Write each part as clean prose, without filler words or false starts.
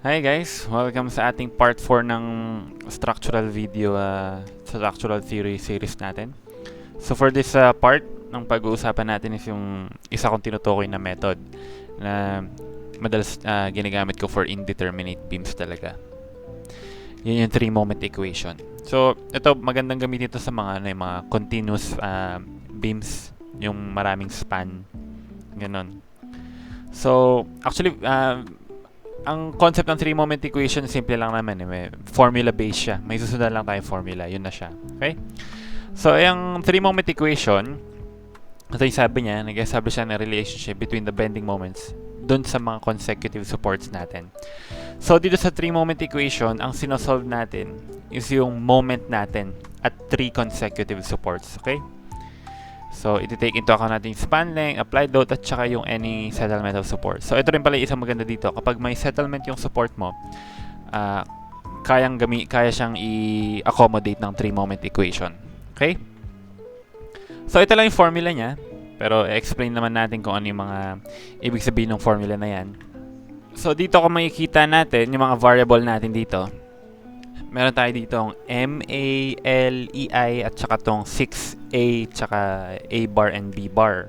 Hi guys! Welcome sa ating part 4 ng structural video structural theory series natin. So for this part, ng pag-uusapan natin is yung isa kong tinutukoy na method na madalas ginagamit ko for indeterminate beams talaga. Yun yung 3-moment equation. So ito, magandang gamitin ito sa mga, yung mga continuous beams, yung maraming span. Ganon. So actually, ang concept ng 3-moment equation, simple lang naman. May formula-based siya. May susundan lang tayong formula. Yun na siya. Okay? So, yung 3-moment equation, ito yung sabi niya, nag-establish siya ng relationship between the bending moments dun sa mga consecutive supports natin. So, dito sa 3-moment equation, ang sinosolve natin is yung moment natin at 3 consecutive supports. Okay? So, iti-take into account natin yung span length, applied load, at saka yung any settlement of support. So, ito rin pala yung isang maganda dito. Kapag may settlement yung support mo, kaya siyang i-accommodate ng 3-moment equation. Okay? So, ito lang yung formula niya. Pero, explain naman natin kung ano yung mga ibig sabihin ng formula na yan. So, dito kung makikita natin yung mga variable natin dito. Meron tayo dito ang M, A, L, E, I at saka tong 6A tsaka A bar and B bar.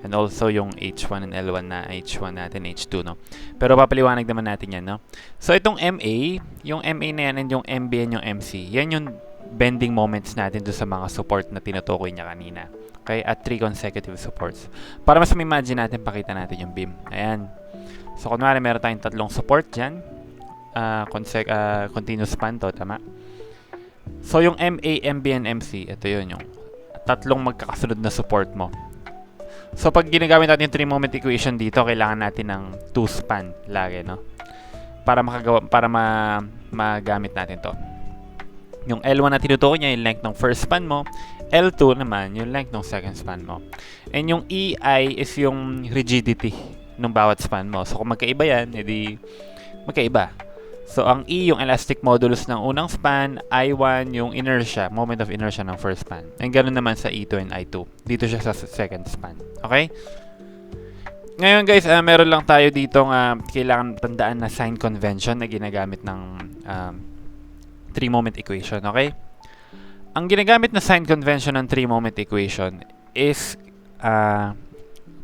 And also yung H1 and L1 na H1 natin, H2, no? Pero papaliwanag naman natin yan, no? So itong MA, yung MA na yan and yung MB and yung MC, yan yung bending moments natin doon sa mga support na tinutukoy niya kanina. Okay? At 3 consecutive supports. Para mas ma-imagine natin, pakita natin yung beam. Ayan. So kunwari meron tayong 3 support dyan. Continuous span to, tama? So, yung MA, MB, and MC, ito yun, yung tatlong magkakasunod na support mo. So, pag ginagamit natin yung 3-moment equation dito, kailangan natin ng 2 span lagi, no? Para magamit natin to. Yung L1 na tinutukoy niya, yung length ng first span mo. L2 naman, yung length ng second span mo. And yung EI is yung rigidity ng bawat span mo. So, kung magkaiba yan, edi magkaiba. So, ang E, yung elastic modulus ng unang span, I1, yung inertia, moment of inertia ng first span. And ganoon naman sa E2 and I2. Dito siya sa second span. Okay? Ngayon guys, meron lang tayo dito kailangan tandaan na sign convention na ginagamit ng 3-moment equation. Okay? Ang ginagamit na sign convention ng 3-moment equation is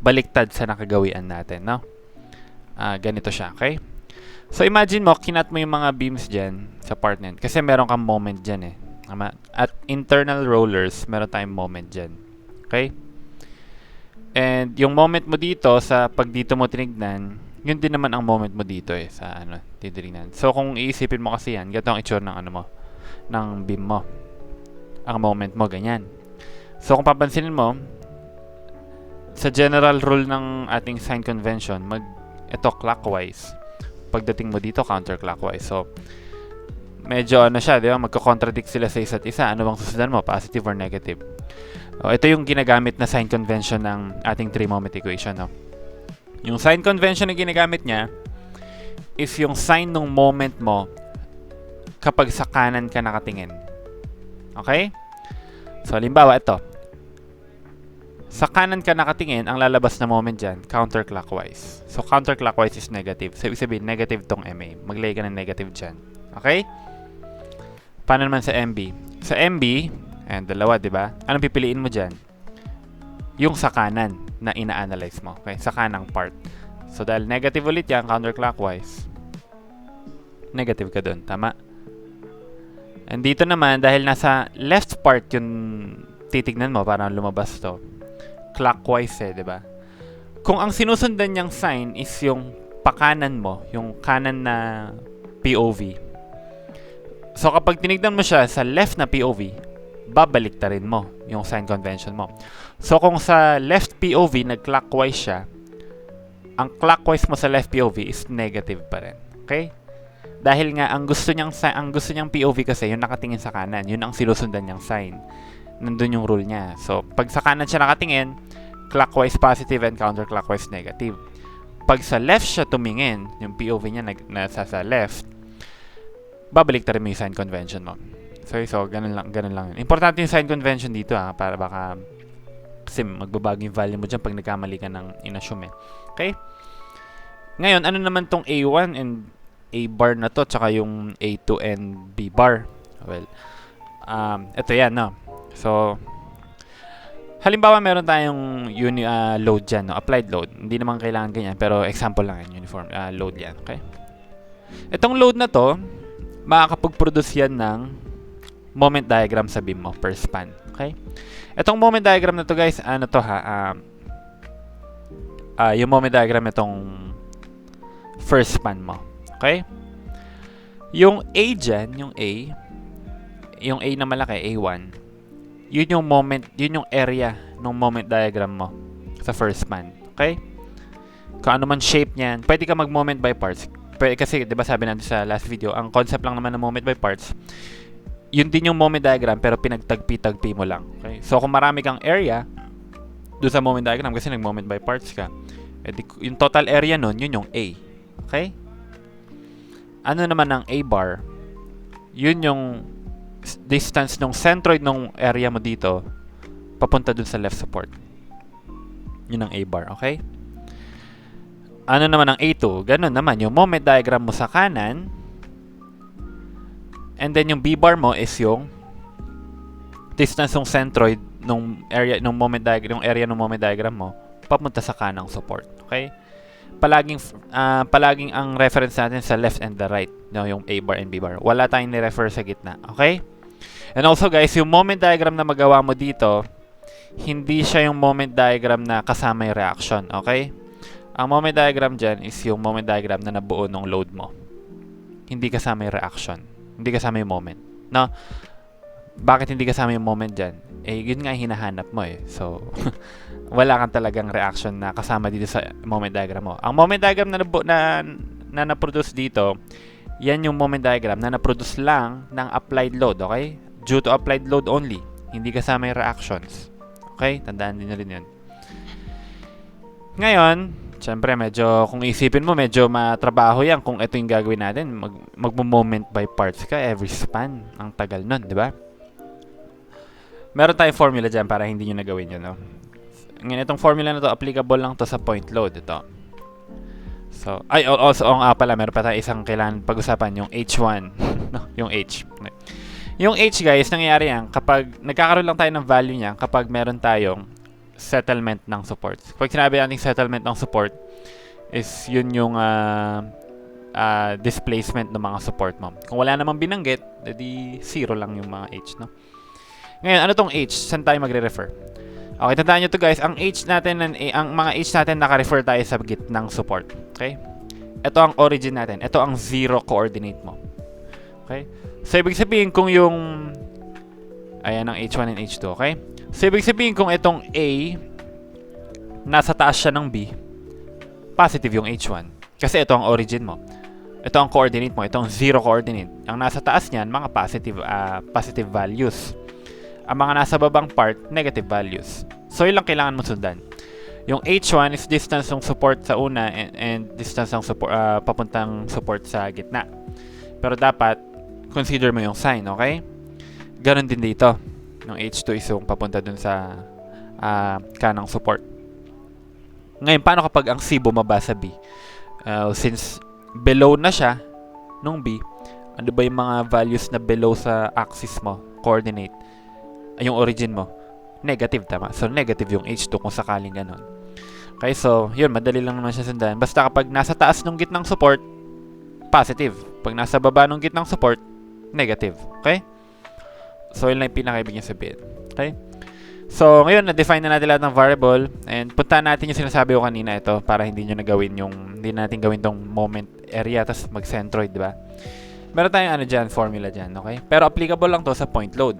baliktad sa nakagawian natin. No? Ganito siya. Okay? So, imagine mo, kinat mo yung mga beams dyan sa part na yun. Kasi meron kang moment dyan eh. At internal rollers, meron tayong moment dyan. Okay? And yung moment mo dito, pag dito mo tinignan, yun din naman ang moment mo dito eh, sa titignan. So, kung iisipin mo kasi yan, ganito ang itsura ng ng beam mo. Ang moment mo, ganyan. So, kung papansinin mo, sa general rule ng ating sign convention, ito clockwise. Pagdating mo dito, counterclockwise. So, medyo siya, di ba? Magko-contradict sila sa isa't isa. Ano bang susundan mo? Positive or negative? Ito yung ginagamit na sign convention ng ating 3-moment equation. No? Yung sign convention na ginagamit niya is yung sign ng moment mo kapag sa kanan ka nakatingin. Okay? So, halimbawa, ito. Sa kanan ka nakatingin, ang lalabas na moment dyan, counterclockwise. So, counterclockwise is negative. So, ibig sabihin, negative tong MA. Maglagay ka ng negative dyan. Okay? Paano naman sa MB? Sa MB, ayan, dalawa, di ba? Anong pipiliin mo dyan? Yung sa kanan na ina-analyze mo. Okay? Sa kanang part. So, dahil negative ulit yan, counterclockwise, negative ka dun. Tama? And dito naman, dahil nasa left part yung titignan mo, parang lumabas to. Clockwise eh, di ba? Kung ang sinusundan niyang sign is yung pakanan mo, yung kanan na POV. So kapag tinignan mo siya sa left na POV, babalik ta rin mo yung sign convention mo. So kung sa left POV nag-clockwise siya, ang clockwise mo sa left POV is negative pa rin. Okay? Dahil nga ang gusto niyang POV kasi yung nakatingin sa kanan, yun ang sinusundan niyang sign. Nandun yung rule niya. So, pag sa kanan siya nakatingin, clockwise positive and counterclockwise negative. Pag sa left siya tumingin, yung POV niya nasa sa left, babalik ta rin mo yung sign convention mo. So ganun lang. Importante yung sign convention dito para baka kasi magbabago yung value mo dyan pag nagkamali ka ng inassume. Okay? Ngayon, ano naman tong A1 and A bar na to, tsaka yung A2 and B bar. Well, ito yan, no? So, halimbawa meron tayong load dyan, no? Applied load. Hindi naman kailangan ganyan, pero example lang yan, uniform load yan, okay? Itong load na to, makakapag-produce yan ng moment diagram sa beam mo per span, okay? Itong moment diagram na to, guys, ano to ha? Yung moment diagram itong first span mo, okay? Yung A dyan, yung A na malaki, A1, yun yung moment, yun yung area ng moment diagram mo sa first span, okay? Kung ano man shape niyan, pwede ka mag-moment by parts. Kasi, di ba sabi natin sa last video, ang concept lang naman ng moment by parts, yun din yung moment diagram, pero pinagtagpi-tagpi mo lang, okay? So, kung marami kang area doon sa moment diagram, kasi nag-moment by parts ka, yung total area nun, yun yung A, okay? Ano naman ang A bar? Yun yung distance ng centroid ng area mo dito papunta dun sa left support. Yun ang A bar, okay? Ano naman ang A2? Ganun naman, yung moment diagram mo sa kanan, and then yung B bar mo is yung distance ng centroid ng area ng moment diagram, yung area ng moment diagram mo papunta sa kanang support, okay? Palaging ang reference natin sa left and the right, no, yung A bar and B bar. Wala tayong ni-refer sa gitna, okay? And also, guys, yung moment diagram na magawa mo dito, hindi siya yung moment diagram na kasama yung reaction, okay? Ang moment diagram dyan is yung moment diagram na nabuo ng load mo. Hindi kasama yung reaction. Hindi kasama yung moment, no? Bakit hindi kasama yung moment dyan? Yun nga hinahanap mo eh. So, wala kang talagang reaction na kasama dito sa moment diagram mo. Ang moment diagram na na-produce dito, yan yung moment diagram na na-produce lang ng applied load, okay? Due to applied load only. Hindi kasama yung reactions. Okay? Tandaan din na rin yun. Ngayon, syempre medyo, kung isipin mo, medyo matrabaho yan kung ito yung gagawin natin. Mag-moment by parts ka every span. Ang tagal nun, di ba? Meron tayong formula dyan para hindi nyo nagawin yun, no? Ngayon, itong formula na to, applicable lang to sa point load. Ito. So, also, pala, meron pa tayo isang kailangan pag-usapan, yung H1. No, yung H. Yung H, guys, nangyayari yan kapag nagkakaroon lang tayo ng value niya kapag meron tayong settlement ng support. Pag sinabi natin settlement ng support, is yun yung displacement ng mga support mo. Kung wala namang binanggit, edi zero lang yung mga H, no? Ngayon, ano tong H? Saan tayo magre-refer? Okay, tandaan nyo to, guys. Ang H natin, ang mga H natin naka-refer tayo sa gitnang support. Okay? Ito ang origin natin. Ito ang zero coordinate mo. Okay? So, ibig sabihin kung yung ayan ang H1 and H2, okay? So, ibig sabihin kung itong A nasa taas siya ng B, positive yung H1. Kasi ito ang origin mo. Ito ang coordinate mo. Ito ang zero coordinate. Ang nasa taas niyan, mga positive values. Ang mga nasa babang part, negative values. So, yun lang kailangan mo sundan. Yung H1 is distance ng support sa una and distance ng support, papuntang support sa gitna. Pero dapat, consider mo yung sign, okay? Ganon din dito. Yung H2 is yung papunta dun sa kanang support. Ngayon, paano kapag ang C bumaba sa B? Since below na siya nung B, ano ba yung mga values na below sa axis mo, coordinate? Yung origin mo, negative, tama? So, negative yung H2 kung sakaling ganon. Okay, so, yun, madali lang naman siya sundan. Basta kapag nasa taas ng gitnang support, positive. Pag nasa baba ng gitnang support, negative. Okay? So, yun lang yung pinaka-ibig niya sabihin. Okay? So, ngayon, na-define na natin lahat ng variable and puntahan natin yung sinasabi ko kanina ito para hindi nyo nagawin hindi natin gawin tong moment area tapos mag-centroid, di ba? Meron tayong formula dyan, okay? Pero applicable lang to sa point load.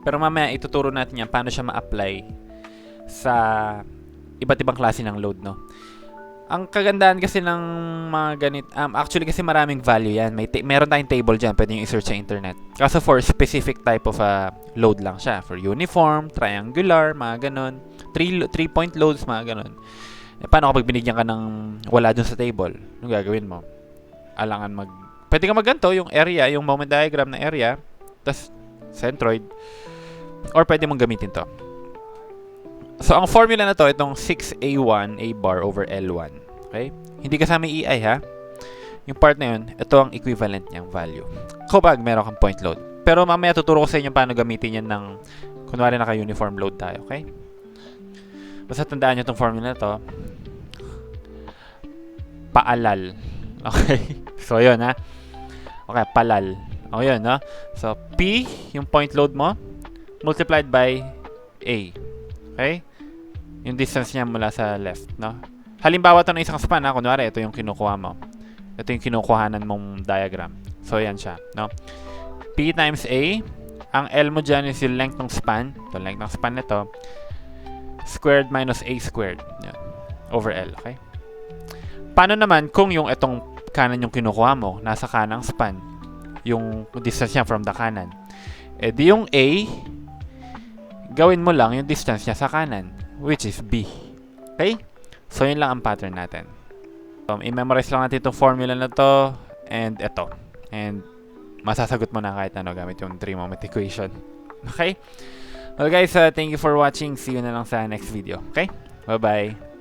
Pero mamaya ituturo natin yan paano siya ma-apply sa iba't ibang klase ng load, no? Ang kagandahan kasi ng mga ganit, actually kasi maraming value yan. Meron tayong table dyan, pwede nyo i-search sa internet. Kaso for specific type of load lang siya. For uniform, triangular, mga ganon. 3-point loads, mga ganon. Paano kapag binigyan ka ng wala dun sa table? Anong gagawin mo? Pwede ka magganto, yung area, yung moment diagram na area, tas centroid, or pwede mong gamitin to. So, ang formula na to, itong 6A1 A bar over L1. Okay? Hindi kasama EI, ha? yung part na yun, ito ang equivalent niyang value. Kapag meron kang point load. Pero mamaya tuturo ko sa inyo paano gamitin yan ng, kunwari naka-uniform load tayo, okay? Basta tandaan nyo itong formula na to. Paalal. Okay? So, yun ha. Okay, palal. O, yun, no? So, P, yung point load mo, multiplied by A. Okay? Yung distance niya mula sa left, no? Halimbawa ito ng isang span, ha? Kunwari, ito yung kinukuha mo. Ito yung kinukuhanan mong diagram. So, yan siya, no? P times A. Ang L mo dyan is yung length ng span. Ito, length ng span nito. Squared minus A squared. Yan. Over L, okay? Paano naman kung yung itong kanan yung kinukuha mo, nasa kanang span, yung distance niya from the kanan? Eh, di yung A, gawin mo lang yung distance niya sa kanan, which is B. Okay? So, yun lang ang pattern natin. I-memorize lang natin itong formula na to and ito. And masasagot mo na kahit ano gamit yung 3-moment equation. Okay? Well guys, thank you for watching. See you na lang sa next video. Okay? Bye-bye.